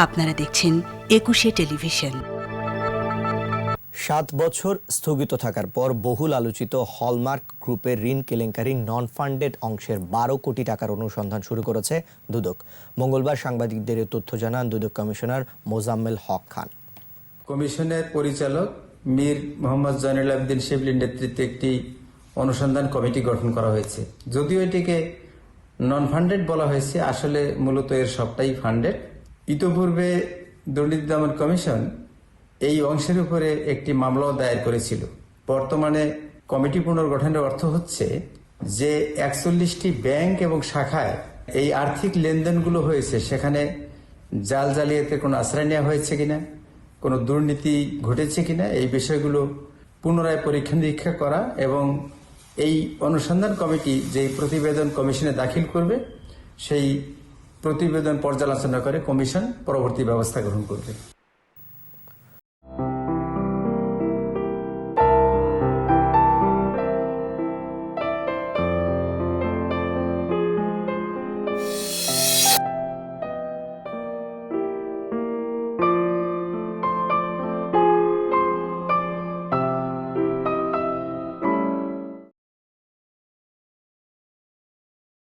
আপনারা দেখছেন ২১শে টেলিভিশন। ৭ বছর স্থগিত থাকার পর বহুল আলোচিত হলমার্ক গ্রুপের ঋণ কেলেঙ্কারির নন ফান্ডেড অংশের ১২ কোটি টাকার অনুসন্ধান শুরু করেছে দুদক। মঙ্গলবার সাংবাদিকদের এ তথ্য জানান দুদক কমিশনার মোজাম্মেল হক খান। কমিশনের পরিচালক মীর মোহাম্মদ জয়নুল আবেদিন শিবলির নেতৃত্বে একটি অনুসন্ধান কমিটি গঠন করা হয়েছে। যদিও এটিকে নন ফান্ডেড বলা হয়েছে, আসলে মূলত এর সবটাই ফান্ডেড। ইতোপূর্বে দুর্নীতি দমন কমিশন এই অংশের উপরে একটি মামলাও দায়ের করেছিল। বর্তমানে কমিটি পুনর্গঠনের অর্থ হচ্ছে যে ৪১টি ব্যাংক এবং শাখায় এই আর্থিক লেনদেনগুলো হয়েছে, সেখানে জাল জালিয়াতির কোনো আশ্রয় নেওয়া হয়েছে কিনা, কোনো দুর্নীতি ঘটেছে কিনা, এই বিষয়গুলো পুনরায় পরীক্ষা নিরীক্ষা করা এবং এই অনুসন্ধান কমিটি যেই প্রতিবেদন কমিশনে দাখিল করবে সেই প্রতিবেদন পর্যালোচনা করে কমিশন পরবর্তী ব্যবস্থা গ্রহণ করবে।